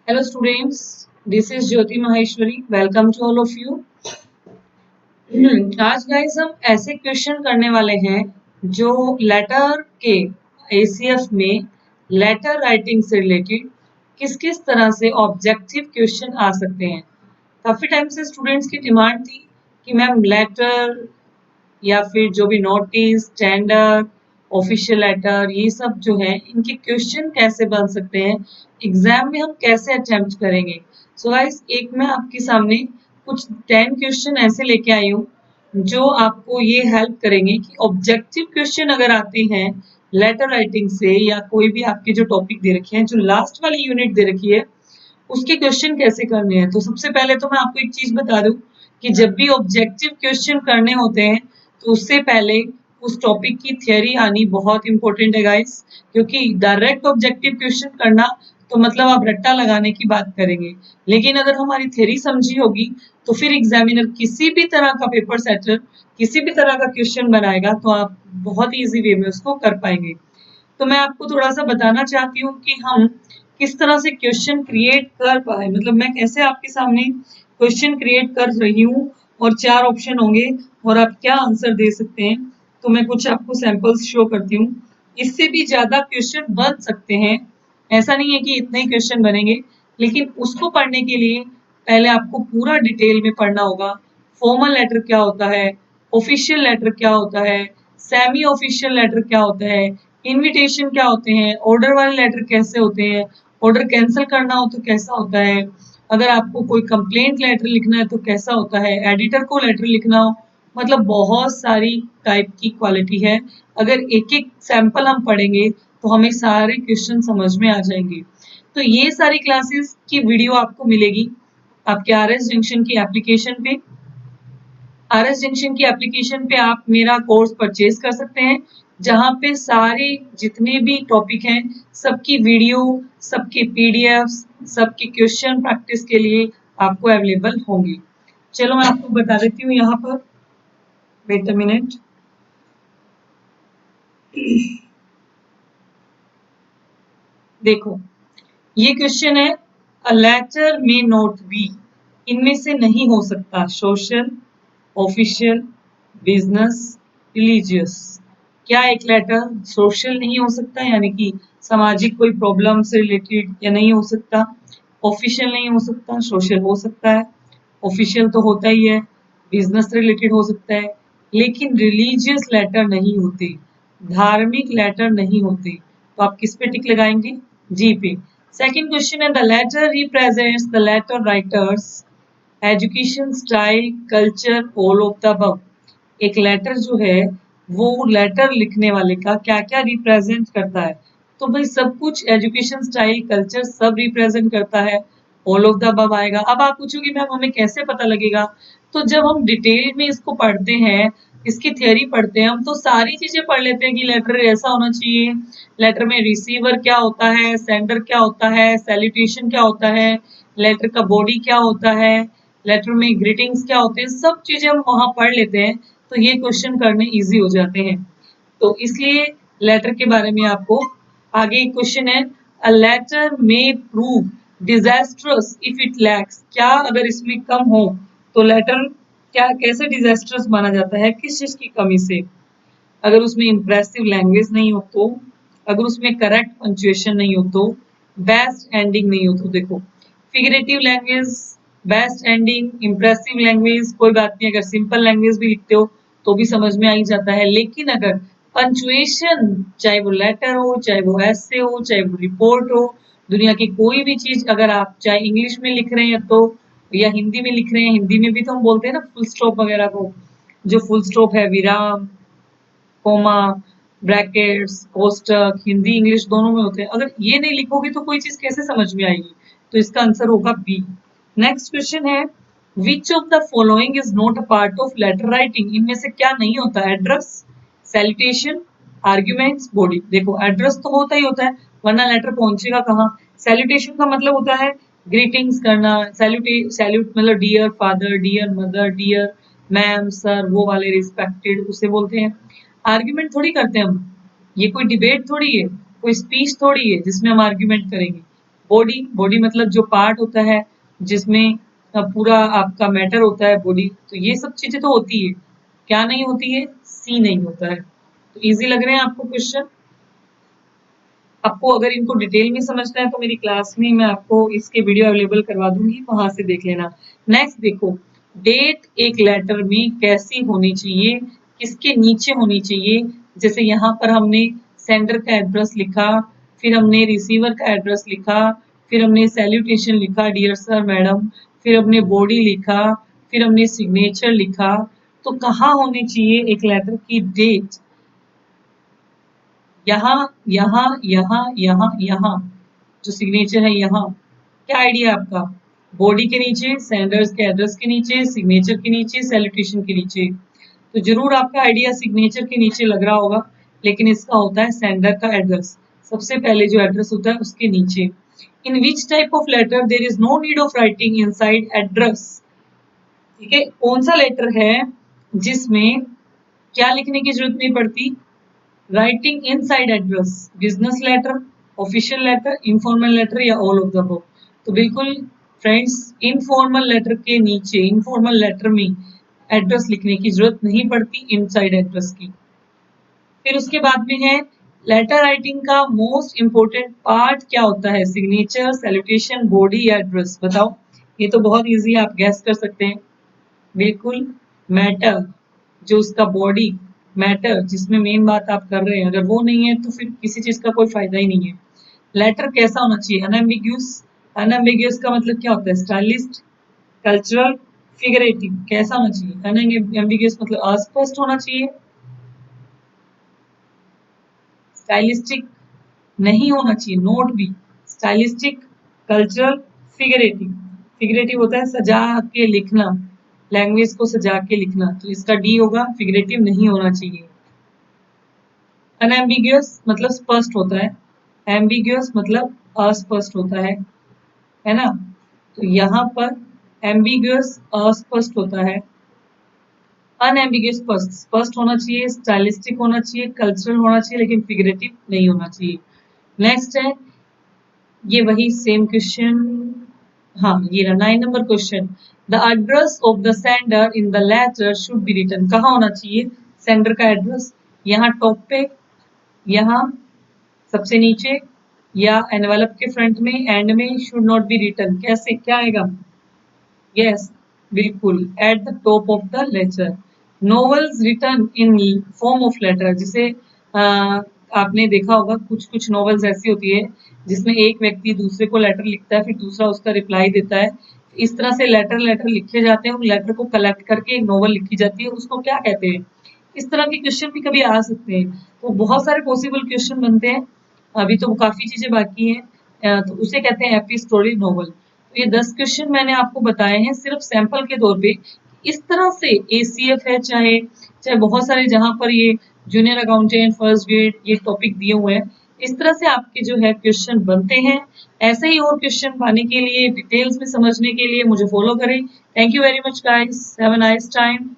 Hello students, this is Jyoti Maheshwari. Welcome to all of you. आज guys हम ऐसे question करने वाले हैं जो लेटर के ACF में लेटर राइटिंग से रिलेटेड किस किस तरह से ऑब्जेक्टिव क्वेश्चन आ सकते हैं। काफी टाइम से स्टूडेंट्स की डिमांड थी कि मैम लेटर या फिर जो भी नोटिस, टेंडर, ऑफिशियल लेटर, ये सब जो है इनके क्वेश्चन कैसे बन सकते हैं, एग्जाम में हम कैसे अटेम्प्ट करेंगे। सो गाइस, एक मैं आपके सामने कुछ 10 क्वेश्चन ऐसे लेके आई हूँ जो आपको ये हेल्प करेंगे कि ऑब्जेक्टिव क्वेश्चन अगर आते हैं लेटर राइटिंग से या कोई भी आपके जो टॉपिक दे रखे हैं, जो लास्ट वाली यूनिट दे रखी है उसके क्वेश्चन कैसे करने हैं। तो सबसे पहले तो मैं आपको एक चीज बता दूं कि जब भी ऑब्जेक्टिव क्वेश्चन करने होते हैं तो उससे पहले उस टॉपिक की थियरी आनी बहुत इंपॉर्टेंट है गाइस, क्योंकि डायरेक्ट ऑब्जेक्टिव क्वेश्चन करना तो मतलब आप रट्टा लगाने की बात करेंगे, लेकिन अगर हमारी थियरी समझी होगी तो फिर एग्जामिनर किसी भी तरह का पेपर सेटर किसी भी तरह का क्वेश्चन बनाएगा तो आप बहुत इजी वे में उसको कर पाएंगे। तो मैं आपको थोड़ा सा बताना चाहती हूँ कि हम किस तरह से क्वेश्चन क्रिएट कर पाए, मतलब मैं कैसे आपके सामने क्वेश्चन क्रिएट कर रही हूँ और 4 ऑप्शन होंगे और आप क्या आंसर दे सकते हैं। तो मैं कुछ आपको सैंपल्स शो करती हूँ। इससे भी ज्यादा क्वेश्चन बन सकते हैं, ऐसा नहीं है कि इतने ही क्वेश्चन बनेंगे, लेकिन उसको पढ़ने के लिए पहले आपको पूरा डिटेल में पढ़ना होगा। फॉर्मल लेटर क्या होता है, ऑफिशियल लेटर क्या होता है, सेमी ऑफिशियल लेटर क्या होता है, इनविटेशन क्या होते हैं, ऑर्डर वाले लेटर कैसे होते हैं, ऑर्डर कैंसिल करना हो तो कैसा होता है, अगर आपको कोई कंप्लेंट लेटर लिखना है तो कैसा होता है, एडिटर को लेटर लिखना हो, मतलब बहुत सारी टाइप की क्वालिटी है। अगर एक एक सैंपल हम पढ़ेंगे तो हमें सारे क्वेश्चन समझ में आ जाएंगे। तो ये सारी क्लासेस की वीडियो आपको मिलेगी आपके RS जंक्शन की एप्लीकेशन पे। RS जंक्शन की एप्लीकेशन पे आप मेरा कोर्स परचेज कर सकते हैं, जहाँ पे सारे जितने भी टॉपिक हैं सबकी वीडियो, सबके PDF, सबके क्वेश्चन प्रैक्टिस के लिए आपको अवेलेबल होंगे। चलो मैं आपको बता देती हूँ यहाँ पर, वेट अ मिनट। देखो, ये क्वेश्चन है, अ लेटर में नोट बी, इनमें से नहीं हो सकता सोशल, ऑफिशियल, बिजनेस, रिलीजियस। क्या एक लेटर सोशल नहीं हो सकता, यानी कि सामाजिक कोई प्रॉब्लम से रिलेटेड या नहीं हो सकता, ऑफिशियल नहीं हो सकता, सोशल हो सकता है, ऑफिशियल तो होता ही है, बिजनेस से रिलेटेड हो सकता है, लेकिन रिलीजियस लेटर नहीं होते, धार्मिक लेटर नहीं होते। तो आप किस पे टिक लगाएंगे? जी पे। सेकंड क्वेश्चन है, the letter represents the letter writer's education style culture all of the above. एक लेटर जो है वो लेटर लिखने वाले का क्या क्या रिप्रेजेंट करता है? तो भाई सब कुछ, एजुकेशन स्टाइल कल्चर सब रिप्रेजेंट करता है, ऑल ऑफ द अबव आएगा। अब आप पूछोगे मैम हमें कैसे पता लगेगा? तो जब हम डिटेल में इसको पढ़ते हैं, इसकी थियोरी पढ़ते हैं, हम तो सारी चीजें पढ़ लेते हैं कि लेटर ऐसा होना चाहिए, लेटर में रिसीवर क्या होता है, सेंडर क्या होता है, सैल्यूटेशन क्या होता है, लेटर का बॉडी क्या होता है, लेटर में ग्रीटिंग्स क्या होते हैं, सब चीजें हम वहां पढ़ लेते हैं, तो ये क्वेश्चन करने इजी हो जाते हैं। तो इसलिए लेटर के बारे में आपको आगे क्वेश्चन है, अ लेटर में prove disastrous if it lacks. क्या अगर इसमें कम हो तो लेटर क्या कैसे डिजास्ट्रस माना जाता है, किस चीज की कमी से? अगर उसमें इंप्रेसिव लैंग्वेज नहीं हो तो, अगर उसमें करेक्ट पंक्चुएशन नहीं हो तो, बेस्ट एंडिंग नहीं हो तो। देखो, figurative language, best ending, impressive language कोई बात नहीं, अगर सिंपल लैंग्वेज भी लिखते हो तो भी समझ में आ ही जाता है, लेकिन अगर पंक्चुएशन, चाहे वो लेटर हो, चाहे वो ऐसे हो, चाहे वो रिपोर्ट हो, दुनिया की कोई भी चीज अगर आप चाहे इंग्लिश में लिख रहे हैं तो, या हिंदी में लिख रहे हैं, हिंदी में भी तो हम बोलते हैं ना फुल स्टॉप वगैरह को, जो फुल स्टॉप है, विराम, कोमा, ब्रैकेट्स, कोष्टक, हिंदी इंग्लिश दोनों में होते हैं, अगर ये नहीं लिखोगे तो कोई चीज कैसे समझ में आएगी? तो इसका आंसर होगा बी। नेक्स्ट क्वेश्चन है, which of the following is not a part of letter writing. इनमें से क्या नहीं होता? Address, salutation, arguments, body. देखो एड्रेस तो होता ही होता है, वरना लेटर पहुंचेगा कहाँ? सैल्यूटेशन का मतलब होता है ग्रीटिंग्स करना, सैल्यूट मतलब dear father, dear mother, dear ma'am, sir, वो वाले रिस्पेक्टेड, उसे बोलते हैं। आर्ग्यूमेंट थोड़ी करते हैं हम, ये कोई डिबेट थोड़ी है, कोई स्पीच थोड़ी है जिसमें हम आर्ग्यूमेंट करेंगे। बॉडी, बॉडी मतलब जो पार्ट होता है जिसमें पूरा आपका मैटर होता है बॉडी, तो ये सब चीजें तो होती है। क्या नहीं होती है? सी नहीं होता है। तो इजी लग रहे हैं आपको क्वेश्चन? आपको अगर इनको डिटेल में समझना है तो मेरी क्लास में मैं आपको इसके वीडियो अवेलेबल करवा दूंगी, वहां से देख लेना। नेक्स्ट देखो, डेट एक लेटर में कैसी होनी चाहिए, किसके नीचे होनी चाहिए। जैसे यहाँ पर हमने सेंडर का एड्रेस लिखा, फिर हमने रिसीवर का एड्रेस लिखा, फिर हमने सैल्यूटेशन लिखा डियर सर मैडम, फिर हमने बॉडी लिखा, फिर हमने सिग्नेचर लिखा। तो कहाँ होनी चाहिए एक लेटर की डेट? यहाँ, यहाँ, यहाँ, यहाँ, यहाँ, जो सिग्नेचर है यहाँ। क्या आइडिया आपका? बॉडी के नीचे, सेंडर्स के एड्रेस के नीचे, सिग्नेचर के नीचे, सैल्यूटेशन के नीचे। तो जरूर आपका आइडिया सिग्नेचर के नीचे लग रहा होगा, लेकिन इसका होता है सेंडर का एड्रेस। सबसे पहले जो एड्रेस होता है उसके नीचे। In which type of letter there is no need of writing inside address? ठीक है, कौन सा लेटर है जिसमें क्या लिखने की जरूरत नहीं पड़ती? Writing inside address. Business letter, official letter, informal letter या ऑल ऑफ द अबव? तो बिल्कुल फ्रेंड्स, इनफॉर्मल लेटर के नीचे, इनफॉर्मल लेटर में एड्रेस लिखने की जरूरत नहीं पड़ती इनसाइड एड्रेस की। फिर उसके बाद में है लेटर राइटिंग का मोस्ट इंपोर्टेंट पार्ट क्या होता है? सिग्नेचर, सैल्यूटेशन, बॉडी या एड्रेस? बताओ। ये तो बहुत इजी है, आप गैस कर सकते हैं। बिल्कुल मैटर, जो उसका बॉडी मैटर जिसमें मेन बात आप कर रहे हैं, अगर वो नहीं है तो फिर किसी चीज का कोई फायदा ही नहीं है। लेटर कैसा होना चाहिए? अनएम्बिग्यूस। अनएम्बिग्यूस का मतलब क्या होता है? Stylist, cultural, figurative. कैसा होना चाहिए? अनएम्बिग्यूस मतलब अस्पष्ट होना चाहिए, स्टाइलिस्टिक नहीं होना चाहिए, note B. Stylistic, cultural, figurative. Figurative होता है सजा के लिखना, लैंग्वेज को सजा के लिखना, तो इसका डी होगा, फिगरेटिव नहीं होना चाहिए। अनएम्बिगियस मतलब स्पष्ट होता है, एम्बिगियस मतलब अस्पष्ट होता है ना? तो यहाँ पर एम्बिगियस अस्पष्ट होता है, अनएम्बिगियस स्पष्ट। स्पष्ट होना चाहिए, स्टाइलिस्टिक होना चाहिए, कल्चरल होना चाहिए, लेकिन फिगरेटिव नहीं होना चाहिए। नेक्स्ट है, ये वही सेम क्वेश्चन, हाँ ये रहा 9 number question. The address of the sender in the letter should be written. कहाँ होना चाहिए सेंडर का एड्रेस? यहाँ टॉप पे, यहाँ सबसे नीचे, या एनवेलप के फ्रंट में, एंड में? शुड नॉट बी रिटन कैसे, क्या आएगा? यस, बिल्कुल at the top of the letter. Novels written in form of letter, जिसे आपने देखा होगा कुछ कुछ नॉवेल्स ऐसी होती है जिसमें एक व्यक्ति दूसरे को लेटर लिखता है, फिर दूसरा उसका रिप्लाई देता है। इस तरह से लेटर लेटर लिखे जाते हैं, उन लेटर को कलेक्ट करके एक नॉवल लिखी जाती है, उसको क्या कहते हैं? इस तरह के क्वेश्चन भी कभी आ सकते हैं। तो बहुत सारे पॉसिबल क्वेश्चन बनते हैं, अभी तो काफी चीजें बाकी हैं। तो उसे कहते हैं एपिस्टोरी नॉवल। तो ये 10 क्वेश्चन मैंने आपको बताए हैं सिर्फ सैंपल के तौर पे। इस तरह से एसीएफ है, चाहे चाहे बहुत सारे जहां पर ये जूनियर अकाउंटेंट, फर्स्ट ग्रेड, ये टॉपिक दिए हुए हैं, इस तरह से आपके जो है क्वेश्चन बनते हैं। ऐसे ही और क्वेश्चन पाने के लिए, डिटेल्स में समझने के लिए मुझे फॉलो करें। Thank you very much guys, have a nice time.